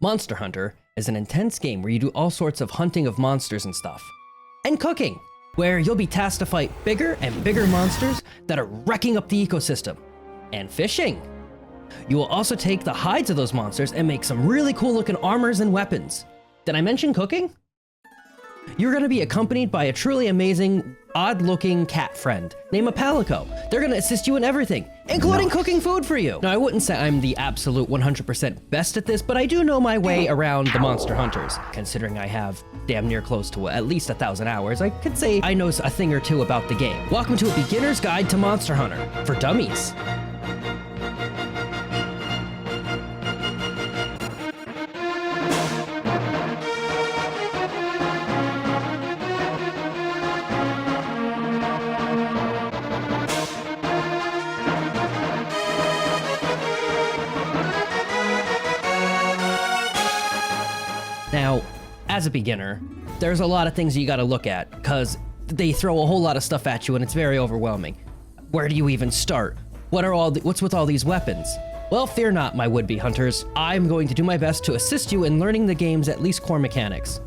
Monster Hunter is an intense game where you do all sorts of hunting of monsters and stuff. And cooking, where you'll be tasked to fight bigger and bigger monsters that are wrecking up the ecosystem. And fishing. You will also take the hides of those monsters and make some really cool looking armors and weapons. Did I mention cooking? You're gonna be accompanied by a truly amazing, odd-looking cat friend named Apalico. They're gonna assist you in everything, including cooking food for you. Now, I wouldn't say I'm the absolute 100% best at this, but I do know my way around the monster hunters. Considering I have damn near close to at least 1,000 hours, I could say I know a thing or two about the game. Welcome to a beginner's guide to Monster Hunter for dummies. Now, as a beginner, there's a lot of things you gotta look at, because they throw a whole lot of stuff at you and it's very overwhelming. Where do you even start? What's with all these weapons? Well, fear not, my would-be hunters. I'm going to do my best to assist you in learning the game's at least core mechanics.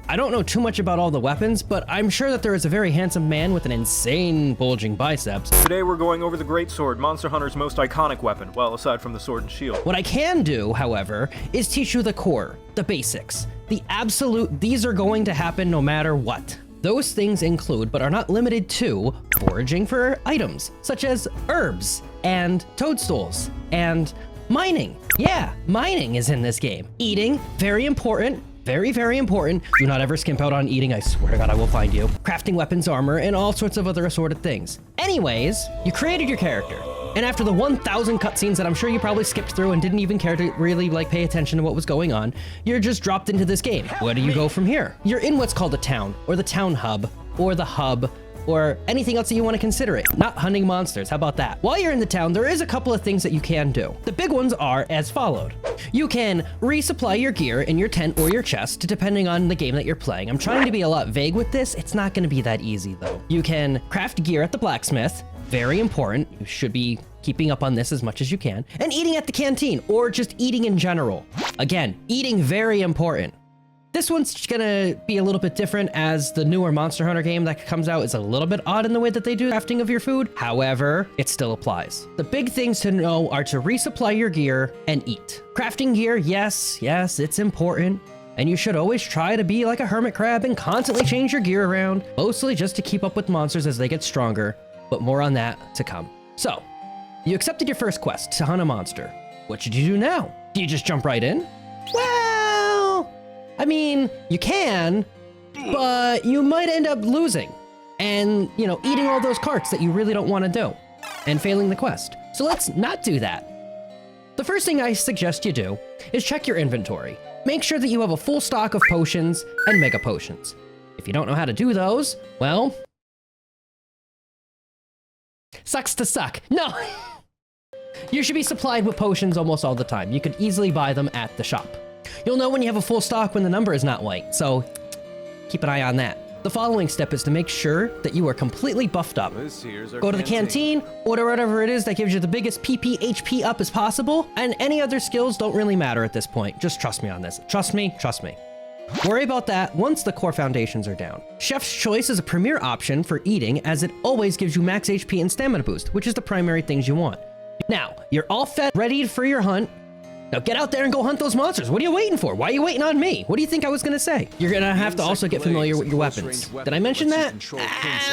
I don't know too much about all the weapons, but I'm sure that there is a very handsome man with an insane bulging biceps. Today we're going over the Greatsword, Monster Hunter's most iconic weapon, well, aside from the sword and shield. What I can do, however, is teach you the core, the basics, the absolute, these are going to happen no matter what. Those things include, but are not limited to, foraging for items, such as herbs, and toadstools, and mining. Yeah, mining is in this game. Eating, very important. Very, very important. Do not ever skimp out on eating. I swear to God, I will find you. Crafting weapons, armor, and all sorts of other assorted things. Anyways, you created your character. And after the 1,000 cutscenes that I'm sure you probably skipped through and didn't even care to really pay attention to what was going on, you're just dropped into this game. Where do you go from here? You're in what's called a town, or the town hub, or the hub, or anything else that you want to consider it. Not hunting monsters, how about that? While you're in the town, there is a couple of things that you can do. The big ones are as followed. You can resupply your gear in your tent or your chest, depending on the game that you're playing. I'm trying to be a lot vague with this. It's not going to be that easy though. You can craft gear at the blacksmith. Very important. You should be keeping up on this as much as you can. And eating at the canteen, or just eating in general. Again, eating very important. This one's gonna be a little bit different, as the newer Monster Hunter game that comes out is a little bit odd in the way that they do crafting of your food. However, it still applies. The big things to know are to resupply your gear and eat. Crafting gear, yes, it's important. And you should always try to be like a hermit crab and constantly change your gear around, mostly just to keep up with monsters as they get stronger, but more on that to come. So, you accepted your first quest to hunt a monster. What should you do now? Do you just jump right in? Well, I mean, you can, but you might end up losing and, eating all those carts that you really don't want to do and failing the quest. So let's not do that. The first thing I suggest you do is check your inventory. Make sure that you have a full stock of potions and mega potions. If you don't know how to do those, well, sucks to suck. No. You should be supplied with potions almost all the time. You could easily buy them at the shop. You'll know when you have a full stock when the number is not white, so keep an eye on that. The following step is to make sure that you are completely buffed up. Go to the canteen, order whatever it is that gives you the biggest PP HP up as possible, and any other skills don't really matter at this point. Just trust me on this. Trust me. Worry about that once the core foundations are down. Chef's Choice is a premier option for eating, as it always gives you max HP and stamina boost, which is the primary things you want. Now, you're all fed, ready for your hunt. Now get out there and go hunt those monsters. What are you waiting for? Why are you waiting on me? What do you think I was gonna say? You're gonna have to also get familiar with your weapons. Did I mention that?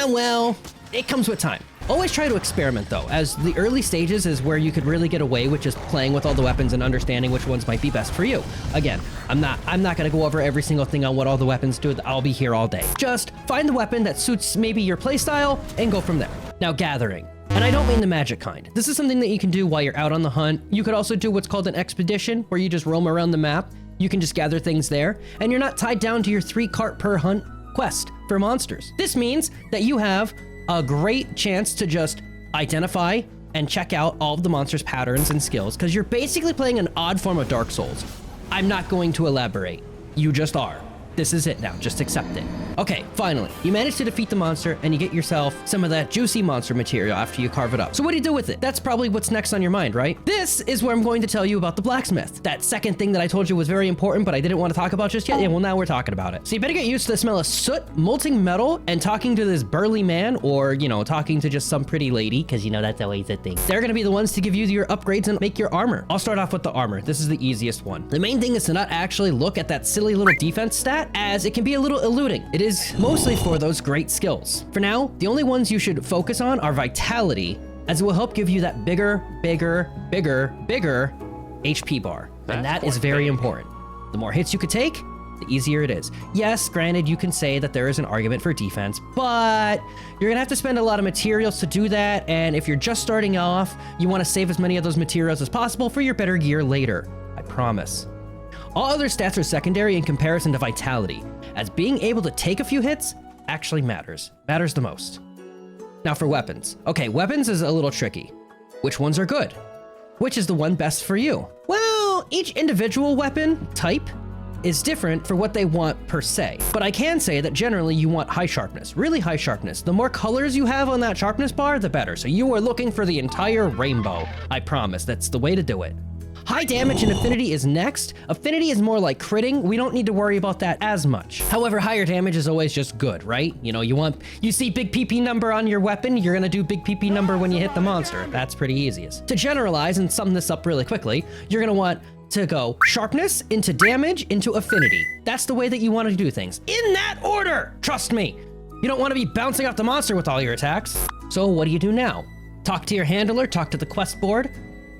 Well, it comes with time. Always try to experiment though, as the early stages is where you could really get away with just playing with all the weapons and understanding which ones might be best for you. Again, I'm not gonna go over every single thing on what all the weapons do. I'll be here all day. Just find the weapon that suits maybe your playstyle and go from there. Now, gathering. And I don't mean the magic kind. This is something that you can do while you're out on the hunt. You could also do what's called an expedition, where you just roam around the map. You can just gather things there, and you're not tied down to your 3 cart per hunt quest for monsters. This means that you have a great chance to just identify and check out all of the monsters' patterns and skills, because you're basically playing an odd form of Dark Souls. I'm not going to elaborate. You just are. This is it now, just accept it. Okay, finally, you manage to defeat the monster and you get yourself some of that juicy monster material after you carve it up. So what do you do with it? That's probably what's next on your mind, right? This is where I'm going to tell you about the blacksmith. That second thing that I told you was very important, but I didn't want to talk about just yet. Yeah, well, now we're talking about it. So you better get used to the smell of soot, molting metal, and talking to this burly man, or, you know, talking to just some pretty lady, because you know that's always a thing. They're gonna be the ones to give you your upgrades and make your armor. I'll start off with the armor. This is the easiest one. The main thing is to not actually look at that silly little defense stat, as it can be a little eluding. It is mostly for those great skills. For now, the only ones you should focus on are vitality, as it will help give you that bigger HP bar. And that is very important. The more hits you could take, the easier it is. Yes, granted, you can say that there is an argument for defense, but you're gonna have to spend a lot of materials to do that, and if you're just starting off, you wanna save as many of those materials as possible for your better gear later. I promise. All other stats are secondary in comparison to vitality, as being able to take a few hits actually matters the most. Now for weapons. Okay, weapons is a little tricky. Which ones are good? Which is the one best for you? Well, each individual weapon type is different for what they want per se. But I can say that generally you want high sharpness, really high sharpness. The more colors you have on that sharpness bar, the better. So you are looking for the entire rainbow. I promise, that's the way to do it. High damage and affinity is next. Affinity is more like critting. We don't need to worry about that as much. However, higher damage is always just good, right? You know, you see big PP number on your weapon, you're gonna do big PP number when you hit the monster. That's pretty easiest. To generalize and sum this up really quickly, you're gonna want to go sharpness into damage into affinity. That's the way that you want to do things. In that order! Trust me. You don't want to be bouncing off the monster with all your attacks. So what do you do now? Talk to your handler, talk to the quest board,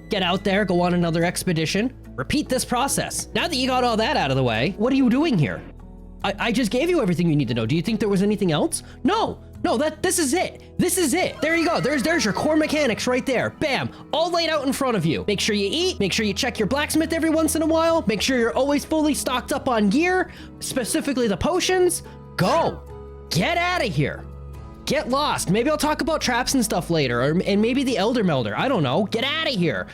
get out there, go on another expedition, repeat this process. Now that you got all that out of the way, what are you doing here? I just gave you everything you need to know. Do you think there was anything else? No, this is it. This is it. There you go. There's your core mechanics right there. Bam, all laid out in front of you. Make sure you eat, make sure you check your blacksmith every once in a while, make sure you're always fully stocked up on gear, specifically the potions. Go, get out of here. Get lost. Maybe I'll talk about traps and stuff later, and maybe the Elder Melder. I don't know. Get out of here.